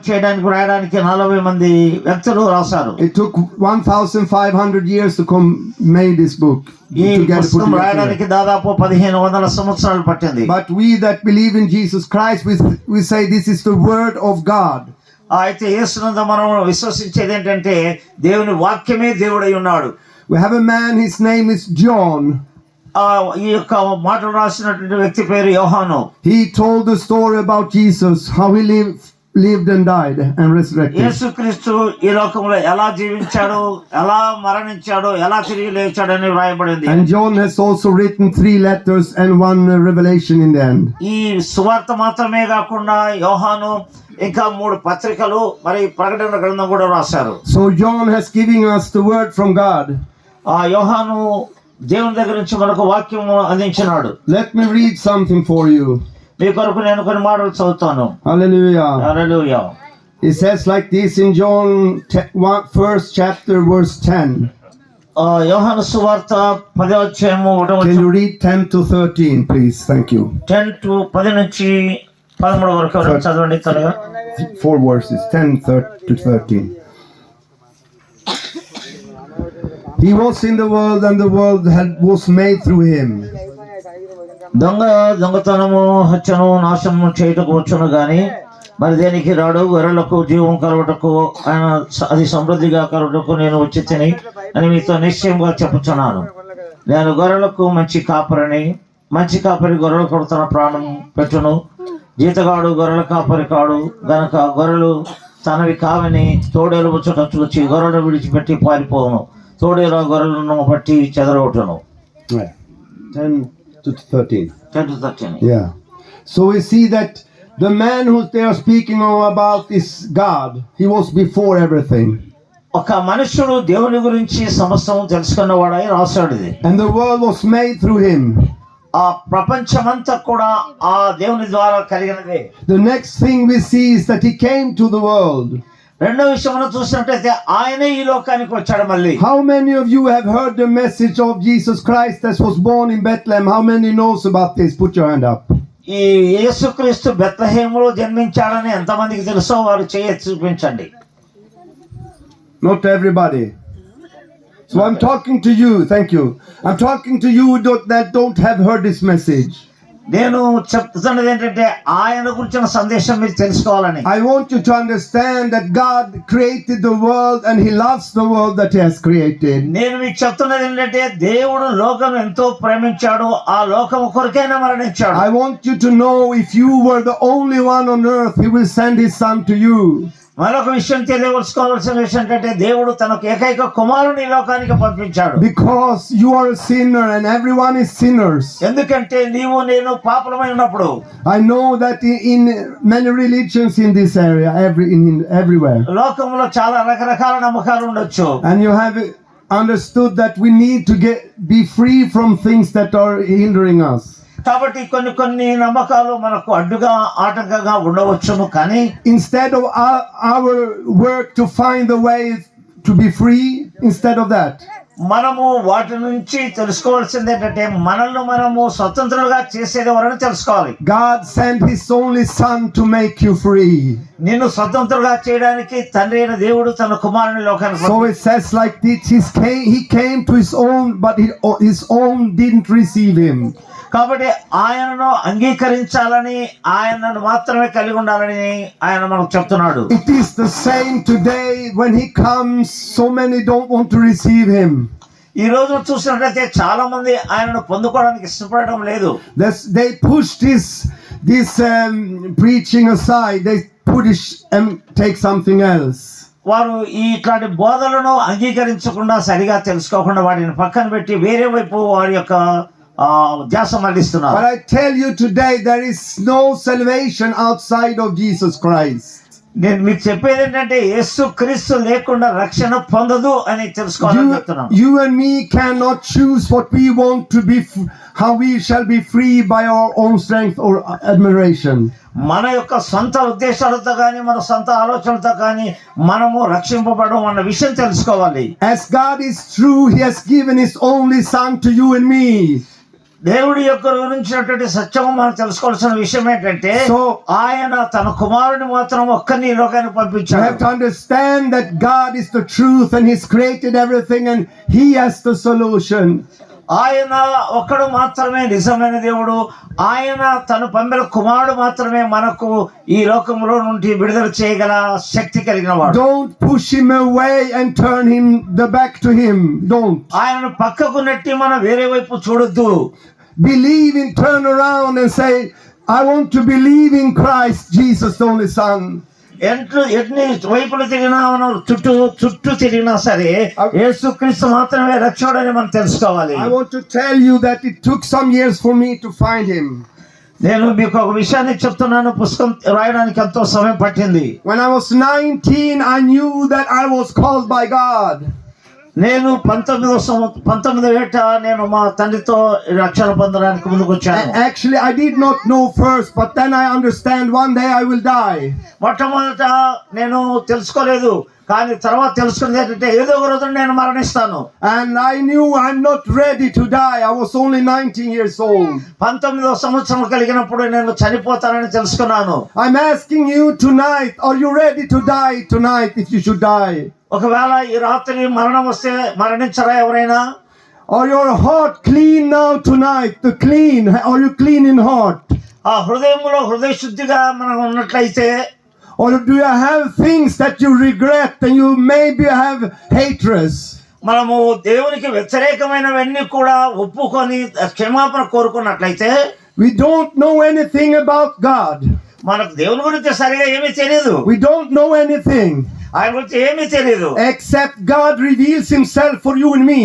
చేయడానికి రాయడానికి 40 మంది వ్యక్తులు రాశారు. It took 1,500 years to made this book. ఈ పుస్తకం రాయడానికి దాదాపు 1500 సంవత్సరాలు పట్టింది. But we that believe in Jesus Christ, we say this is the word of God. అయితే యేసునందు మనం విశ్వసించేది ఏంటంటే దేవుని వాక్యమే దేవుడై ఉన్నాడు. We have a man, his name is John. ఈ యొక్క మాటలు రాసినటువంటి వ్యక్తి పేరు యోహాను. He told the story about Jesus, how he lived and died and resurrected. యేసుక్రీస్తు ఈ లోకంలో ఎలా జీవించాడు, ఎలా మరణించాడు, ఎలా తిరిగి లేచాడు అని వ్రాయబడింది. And John has also written 3 letters and 1 revelation in the end. ఈ సువార్త మాత్రమే కాకుండా యోహాను ఇంకా 3 పత్రికలు మరి ప్రకటన గ్రంథం కూడా రాశారు. So John has given us the word from God. యోహాను దేవుని దగ్గర నుంచి మనకు వాక్యం అందించినాడు. Let me read something for you. మీ కొరకు నేను కొన్ని మాటలు చదువుతాను. Hallelujah. Hallelujah. It says like this in John 1st chapter verse 10. యోహాను సువార్త 10వ అధ్యాయము 1వ వచనం. Can you read 10 to 13 please? Thank you. 10 నుంచి 13 వరకు చదవండి త్వరగా. 4 verses 10 to 13. He was in the world and the world was made through him. దొంగతనము హత్యను నాశనము చేయుటకు వచ్చును గాని మరి దేనికి రాడు. గొర్రెలకు జీవం కలుగుటకు ఆయన అది సమృద్ధిగా కలుగుటకు నేను వచ్చి తిని అని మీతో నిశ్చయంగా చెప్పుచున్నాను. నేను గొర్రెలకు మంచి కాపరిని. మంచి కాపరి గొర్రెలకు తన ప్రాణం పెట్టును. జీతగాడు గొర్రెల కాపరి కాడు గనక గొర్రెలు తనవి కావని తోడేలు ముచ్చట చూచి గొర్రెలను విడిచిపెట్టి పారిపోవును. తోడేలు గొర్రెలను బట్టి చెదరగొట్టును. 10 to 13. 10 to 13. Yeah. So we see that the man who they are speaking about is God. He was before everything. ఒక మనుషుడు దేవుని గురించి సమస్తం తెలుసుకున్నవాడై రాశాడు ఇది. And the world was made through him. ఆ ప్రపంచమంతా కూడా ఆ దేవుని ద్వారా కలిగినదే. The next thing we see is that he came to the world. రెండో విషయంలో చూసినట్లయితే ఆయనే ఈ లోకానికి వచ్చాడు మళ్ళీ. How many of you have heard the message of Jesus Christ that was born in Bethlehem? How many knows about this? Put your hand up. ఈ యేసుక్రీస్తు బెత్లెహేములో జన్మించాడని ఎంతమందికి తెలుసో వారు చేయొచ్చు చూపించండి. Not everybody. So I'm talking to you. Thank you. I'm talking to you that don't have heard this message. నేను చెప్తున్నది ఏంటంటే ఆయన గురించిన సందేశం మీరు తెలుసుకోవాలని. I want you to understand that God created the world and he loves the world that he has created. నేను మీకు చెప్తున్నది ఏంటంటే దేవుడు లోకం ఎంతో ప్రేమించాడు. ఆ లోకం కొరకైనా మరణించాడు. I want you to know if you were the only one on earth, he will send his son to you. మరొక విషయం తెలియవలసిన విషయం ఏంటంటే దేవుడు తనకు ఏకైక కుమారుని లోకానికి పంపించాడు. Because you are a sinner and everyone is sinners. ఎందుకంటే నీవు నేను పాపలమై ఉన్నప్పుడు. I know that in many religions in this area, everywhere. లోకంలో చాలా రకరకాల నమ్మకాలు ఉండొచ్చు. And you have understood that we need to be free from things that are hindering us. కాబట్టి కొన్ని నమ్మకాలు మనకు అడ్డుగా ఆటంకంగా ఉండవచ్చును. కానీ instead of our work to find the way to be free, instead of that మనము వాటి నుంచి తెలుసుకోవాల్సింది ఏంటంటే మనల్ని మనము స్వతంత్రులుగా చేసేది ఎవరని తెలుసుకోవాలి. God sent his only son to make you free. నిన్ను స్వతంత్రులుగా చేయడానికి తండ్రి అయిన దేవుడు తన కుమారుని లోకానికి So it says like this, he came to his own but his own didn't receive him. కాబట్టి ఆయనను అంగీకరించాలని ఆయనను మాత్రమే కలిగి ఉండాలని ఆయన మనకు చెప్తున్నాడు. It is the same today when he comes, so many don't want to receive him. ఈ రోజు చూసినట్లయితే చాలా మంది ఆయనను పొందుకోవడానికి ఇష్టపడడం లేదు. They push this preaching aside. They push and take something else. వారు ఇట్లాంటి బోధలను అంగీకరించకుండా సరిగా తెలుసుకోకుండా వాటిని పక్కన పెట్టి వేరే వైపు వారి యొక్క ధ్యాస మళ్లిస్తున్నారు. But I tell you today, there is no salvation outside of Jesus Christ. నేను మీకు చెప్పేది ఏంటంటే యేసు క్రీస్తు లేకుండా రక్షణ పొందదు అని తెలుసుకోవాలని చెప్తున్నాను. You and me cannot choose what we want to be, how we shall be free by our own strength or admiration. మన యొక్క సొంత ఉద్దేశాలతో కానీ మన సొంత ఆలోచనలతో కానీ మనము రక్షింపబడం అన్న విషయం తెలుసుకోవాలి. As God is true, he has given his only son to you and me. దేవుడి యొక్క గురించినటువంటి సత్యం మనం తెలుసుకోవాల్సిన విషయం ఏంటంటే So ఆయన తన కుమారుని మాత్రం ఒక్కరిని ఈ లోకానికి you have పంపించాడు. to understand that God is the truth and He's created everything and He has the solution. ఆయన ఒక్కడు మాత్రమే నిజమైన దేవుడు. ఆయన తను పంపిన కుమారుడు మాత్రమే మనకు ఈ లోకంలో నుండి విడుదల చేయగల శక్తి కలిగిన వాడు. Don't push Him away and turn Him the back to Him. Don't. ఆయనను పక్కకు నెట్టి మనం వేరే వైపు చూడొద్దు. Believe in, turn around and say, I want to believe in Christ Jesus, the only Son. ఎన్ని వైపులు తిరిగినా మనం చుట్టూ తిరిగినా సరే యేసుక్రీస్తు మాత్రమే రక్షకుడని మనం తెలుసుకోవాలి. I want to tell you that it took some years for me to find Him. నేను మీకు ఒక విషయాన్ని చెప్తున్నాను. పుస్తకం రాయడానికి ఎంతో సమయం పట్టింది. When I was 19, I knew that I was called by God. నేను 19వ ఏట నేను మా తండ్రితో రక్షణ పొందడానికి ముందుకు వచ్చాను. Actually, I did not know first, but then I understand one day I will die. మొట్టమొదట నేను తెలుసుకోలేదు, కానీ తర్వాత తెలుసుకున్నది ఏంటంటే ఏదో ఒక రోజు నేను మరణిస్తాను. And I knew I'm not ready to die. I was only 19 years old. 19వ సంవత్సరం కలిగినప్పుడు నేను చనిపోతానని తెలుసుకున్నాను. I'm asking you tonight, are you ready to die tonight if you should die? ఒకవేళ ఈ రాత్రి మరణం వస్తే మరణించరా ఎవరైనా? Are your heart clean now tonight? The clean. Are you clean in heart? ఆ హృదయంలో హృదయ శుద్ధిగా మనం ఉన్నట్లయితే, Or do you have things that you regret and you maybe have hatred? మనము దేవునికి వ్యతిరేకమైనవన్నీ కూడా ఒప్పుకొని క్షమాపణ కోరుకున్నట్లయితే, We don't know anything about God. మనకు దేవుని గురించి సరిగా ఏమీ తెలియదు. We don't know anything ఆయన గురించి ఏమీ తెలియదు. except God reveals Himself for you and me.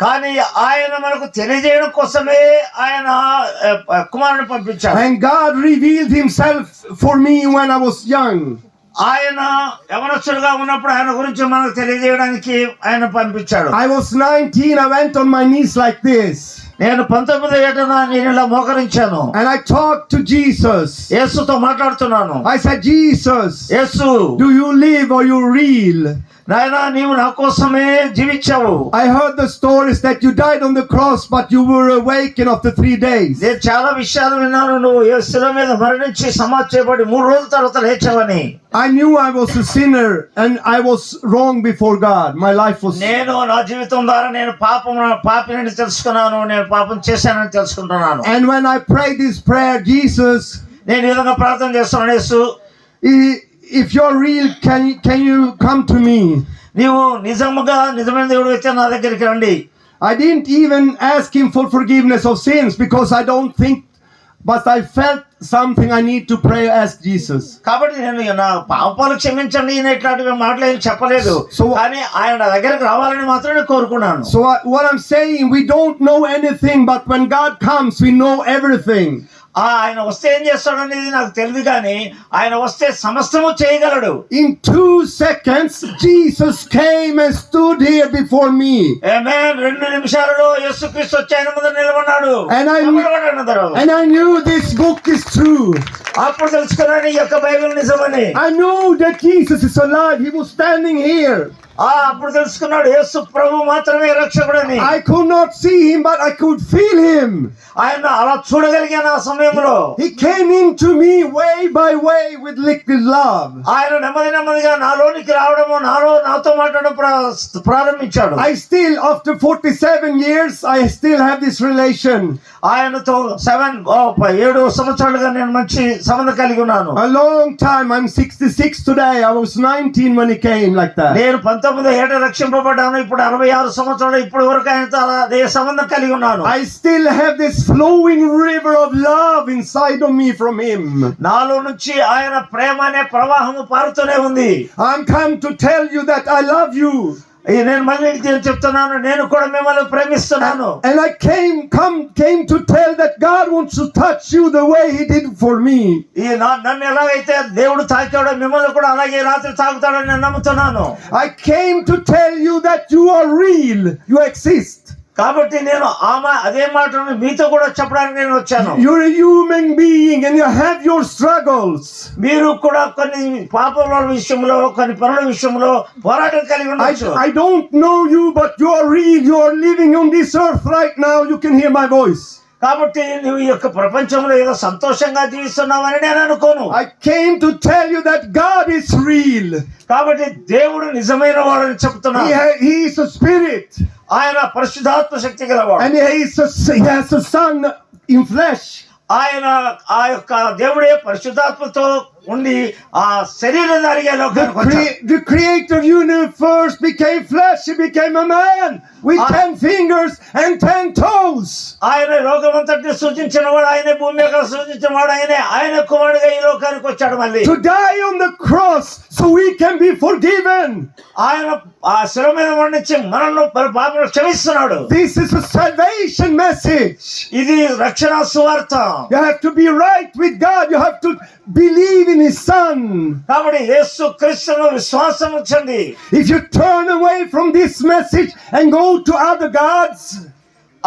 కానీ ఆయన మనకు తెలియజేయడం కోసమే ఆయన కుమారుని పంపించాడు. And God revealed Himself for me when I was young. ఆయన యవనస్తుడుగా ఉన్నప్పుడు ఆయన గురించి మనకు తెలియజేయడానికి ఆయన పంపించాడు. I was 19. I went on my knees like this. నేను 19వ ఏటన నేను ఇలా మోకరించాను. And I talked to Jesus. యేసుతో మాట్లాడుతున్నాను. I said, Jesus, Yesu, do you live or you real? నాయనా నీవు నా కోసమే జీవించావు. I heard the stories that you died on the cross, but you were awakened after 3 days. నేను చాలా విషయాలు విన్నాను. నువ్వు యేసుల మీద మరణించి సమాధి చేయబడి 3 రోజుల తర్వాత లేచావని. I knew I was a sinner and I was wrong before God. My life was. నేను నా జీవితం ద్వారా నేను పాపిని తెలుసుకున్నాను. నేను పాపం చేశానని తెలుసుకుంటున్నాను. And when I prayed this prayer, Jesus, నేను ఈ విధంగా ప్రార్థన చేస్తున్నాను. యేసు, if you're real, can you come to me? నీవు నిజమైన దేవుడు అయితే నా దగ్గరికి రండి. I didn't even ask Him for forgiveness of sins because I don't think, but I felt something I need to pray, ask Jesus. కాబట్టి నేను నా పాపాలు క్షమించండి ఇట్లాంటివి మాటలు చెప్పలేదు. కానీ ఆయన నా దగ్గరికి రావాలని మాత్రమే కోరుకున్నాను. So what I'm saying, we don't know anything, but when God comes, we know everything. ఆయన వస్తే ఏం చేస్తాడు అనేది నాకు తెలియదు, కానీ ఆయన వస్తే సమస్తము చేయగలడు. In 2 seconds, Jesus came and stood here before me. ఆమేన్. 2 నిమిషాలలో యేసుక్రీస్తు వచ్చి ఆయన ముందు నిలబడ్డాడు. And I knew this book is true. అప్పుడు తెలుసుకున్నాను ఈ యొక్క బైబిల్ నిజమని. I knew that Jesus is alive. He was standing here. అప్పుడు తెలుసుకున్నాడు యేసు ప్రభు మాత్రమే రక్షకుడని. I could not see Him, but I could feel Him. ఆయన అలా చూడగలిగాను ఆ సమయంలో. He came into me way by way with liquid love. ఆయన నెమ్మదిగా నాలోనికి రావడము, నాతో మాట్లాడడం ప్రారంభించాడు. I still, after 47 years, I still have this relation. ఆయనతో 7 సంవత్సరాలుగా నేను మంచి సంబంధం కలిగి ఉన్నాను. A long time. I'm 66 today. I was 19 when He came like that. నేను 19వ ఏట రక్షింపబడ్డాను. ఇప్పుడు 66 సంవత్సరాలు. ఇప్పుడు వరకు ఆయనతో అదే సంబంధం కలిగి ఉన్నాను. I still have this flowing river of love inside of me from Him. నాలో నుంచి ఆయన ప్రేమ అనే ప్రవాహము పారుతూనే ఉంది. I'm come to tell you that I love you. నేను మళ్ళీ చెప్తున్నాను, నేను కూడా మిమ్మల్ని ప్రేమిస్తున్నాను. And I came to tell that God wants to touch you the way He did for me. నన్ను ఎలాగైతే దేవుడు తాకాడో మిమ్మల్ని కూడా అలాగే రాత్రి తాకుతాడని నేను నమ్ముతున్నాను. I came to tell you that you are real. You exist. కాబట్టి నేను అదే మాటను మీతో కూడా చెప్పడానికి నేను వచ్చాను. You're a human being and you have your struggles. మీరు కూడా కొన్ని పాపల విషయంలో, కొన్ని పనుల విషయంలో పోరాటం కలిగి ఉండొచ్చు. I don't know you, but you are real. You are living on this earth right now. You can hear my voice. కాబట్టి నువ్వు ఈ యొక్క ప్రపంచంలో ఏదో సంతోషంగా జీవిస్తున్నావని నేను అనుకోను. I came to tell you that God is real. కాబట్టి దేవుడు నిజమైన వాడని చెప్తున్నాను. He is a spirit. ఆయన పరిశుద్ధాత్మ శక్తి గలవాడు. And he has a son in flesh. ఆయన ఆ యొక్క దేవుడే పరిశుద్ధాత్మతో ఉండి ఆ శరీరధారిగా లోకానికి వచ్చాడు. The creator universe became flesh. He became a man with 10 fingers and 10 toes. ఆయన లోకమంతటిని సృజించిన వాడు ఆయనే, భూమి మీద సృజించిన వాడు ఆయనే. ఆయన కుమారుడిగా ఈ లోకానికి వచ్చాడు మళ్ళీ. To die on the cross so we can be forgiven. ఆయన ఆ శిలువ మీద మరణించి మనల్ని పాపములను క్షమిస్తున్నాడు. This is a salvation message. ఇది రక్షణ సువార్త. You have to be right with God. You have to believe in his son. కాబట్టి యేసు క్రీస్తును విశ్వాసం ఉంచండి. If you turn away from this message and go to other gods,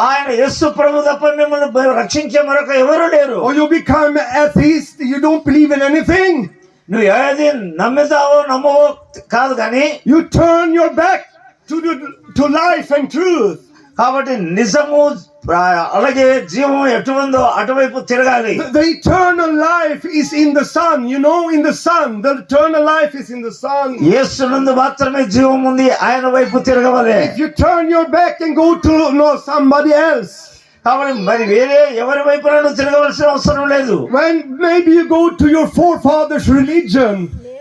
ఆయన యేసు ప్రభు తప్ప మిమ్మల్ని రక్షించే మరొక ఎవరు లేరు. or you become atheist, you don't believe in anything, నువ్వు ఏది నమ్ముతావో నమ్మవో కాదు కానీ you turn your back to life and truth. కాబట్టి నిజము అలాగే జీవం ఎటు ఉందో అటువైపు తిరగాలి. The eternal life is in the Son. You know, in the Son. The eternal life is in the Son. యేసునందు మాత్రమే జీవం ఉంది. ఆయన వైపు తిరగవాలి. If you turn your back and go to somebody else, కాబట్టి మరి వేరే ఎవరి వైపు నువ్వు తిరగవలసిన అవసరం లేదు. when maybe you go to your forefathers' religion,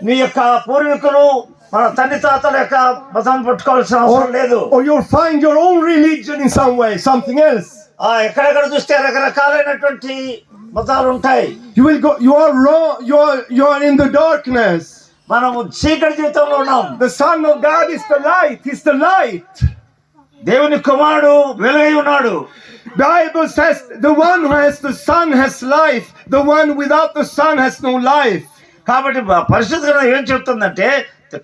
నీ యొక్క పూర్వీకులు మన తండ్రి తాతల యొక్క మతం పట్టుకోవాల్సిన అవసరం లేదు. or you'll find your own religion in some way, something else. ఎక్కడెక్కడ చూస్తే రకరకాలైనటువంటి మతాలు ఉంటాయి. You will go. You are wrong. You are in the darkness. మనము చీకటి జీవితంలో ఉన్నాం. The Son of God is the light. He's the light. దేవుని కుమారుడు వెలుగై ఉన్నాడు. Bible says the one who has the Son has life. The one without the Son has no life. కాబట్టి పరిశుద్ధ గ్రంథం ఏం చెప్తుందంటే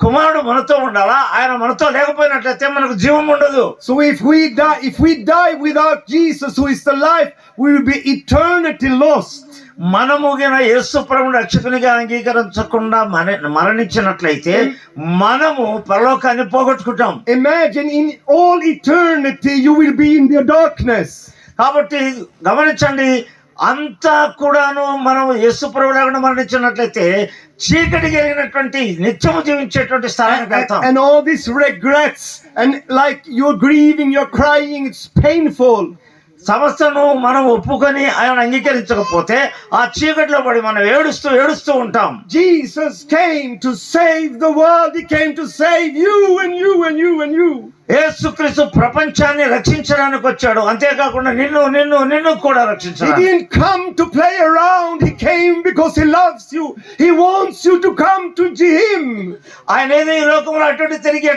కుమారుడు మనతో ఉండాలా, ఆయన మనతో లేకపోయినట్లయితే మనకు జీవం ఉండదు. So if we die without Jesus, who is the life, we will be eternity lost. మనము యేసు ప్రభువును రక్షకునిగా అంగీకరించకుండా మరణించినట్లయితే మనము పరలోకాన్ని పోగొట్టుకుంటాం. Imagine in all eternity you will be in the darkness. కాబట్టి గమనించండి, అంతా కూడాను మనం యేసు ప్రభువు లేకుండా మరణించినట్లయితే చీకటి కలిగినటువంటి నిత్యము జీవించేటువంటి స్థానానికి వెళ్తాం. And all these regrets and like you're grieving, you're crying, it's painful. సమస్తను మనం ఒప్పుకొని ఆయన అంగీకరించకపోతే ఆ చీకటిలో పడి మనం ఏడుస్తూ ఉంటాం. Jesus came to save the world. He came to save you and you and you and you. యేసుక్రీస్తు ప్రపంచాన్ని రక్షించడానికి వచ్చాడు. అంతేకాకుండా నిన్ను కూడా He రక్షించాడు. didn't come to play around. He came because he loves you. He wants you to come to him. ఆయన ఏదో ఈ లోకంలో అటు తిరిగి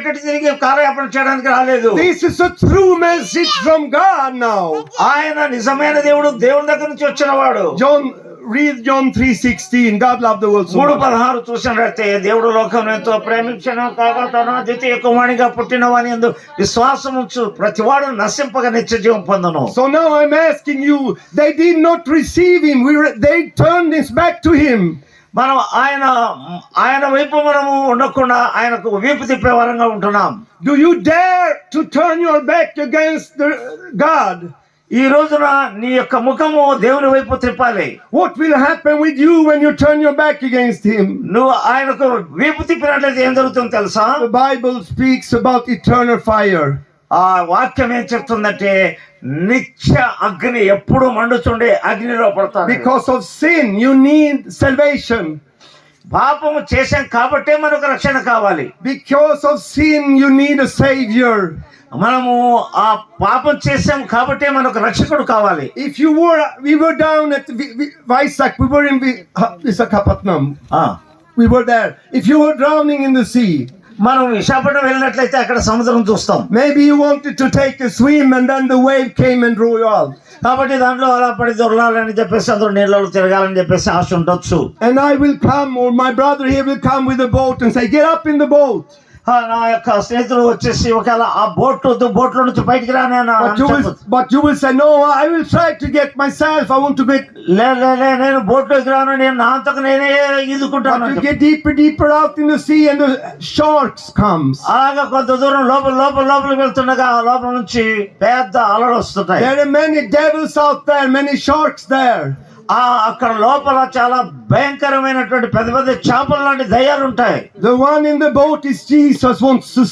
కార్యాపణ చేయడానికి రాలేదు. This is a true message from God now. ఆయన నిజమైన దేవుడు, దేవుని దగ్గర నుంచి వచ్చిన వాడు. Read John 3:16. God loved the world so much. 3:16 చూసినట్లయితే దేవుడు లోకం ఎంతో ప్రేమించను కాగా తన ద్వితీయ కుమారునిగా పుట్టిన వాని యందు విశ్వాసం ఉంచు ప్రతివాడు నశింపక నిత్య జీవం పొందును. So now I'm asking you, they did not receive him. They turned his back to him. మనం ఆయన వైపు మనము ఉండకుండా ఆయనకు వీపు తిప్పే వరంగా ఉంటున్నాం. Do you dare to turn your back against God? ఈ రోజున నీ యొక్క ముఖము దేవుని వైపు తిప్పాలి. What will happen with you when you turn your back against him? నువ్వు ఆయనకు వీపు తిప్పినట్లయితే ఏం జరుగుతుందో తెలుసా? The Bible speaks about eternal fire. ఆ వాక్యం ఏం చెప్తుందంటే నిత్య అగ్ని ఎప్పుడు మండుచుండే అగ్నిలో పడతారు. Because of sin you need salvation. పాపము చేశాం కాబట్టే మనకు రక్షణ కావాలి. Because of sin you need a savior. మనము ఆ పాపం చేసాం కాబట్టే మనకు రక్షకుడు కావాలి. If we were down at Vaisak, we were in Visakhapatnam. We were there. If you were drowning in the sea, మనం విశాఖపట్నం వెళ్ళినట్లయితే అక్కడ సముద్రం చూస్తాం. maybe you wanted to take a swim and then the wave came and drew you out. కాబట్టి దాంట్లో అలా పడి దొరలాలని చెప్పేసి అందరూ నీళ్ళలో తిరగాలని చెప్పేసి ఆశ ఉండొచ్చు. And I will come, or my brother here will come with a boat and say, get up in the boat. నా యొక్క స్నేహితుడు వచ్చేసి ఒకవేళ ఆ బోట్లో నుంచి బయటికి రానే But you will say, no, I will try to get myself. I want to get. నేను బోట్లోకి రాను, నేను నా అంతకు నేనే ఈదుకుంటాను. But you get deeper out in the sea, and the sharks comes. అలాగా కొంత దూరం లోపలికి వెళ్తుండగా లోపల నుంచి పెద్ద అలలు వస్తుంటాయి. There are many devils out there, many sharks there. అక్కడ లోపల చాలా భయంకరమైనటువంటి పెద్ద పెద్ద చేపలు లాంటి దయ్యాలు ఉంటాయి. The one in the boat is Jesus wants to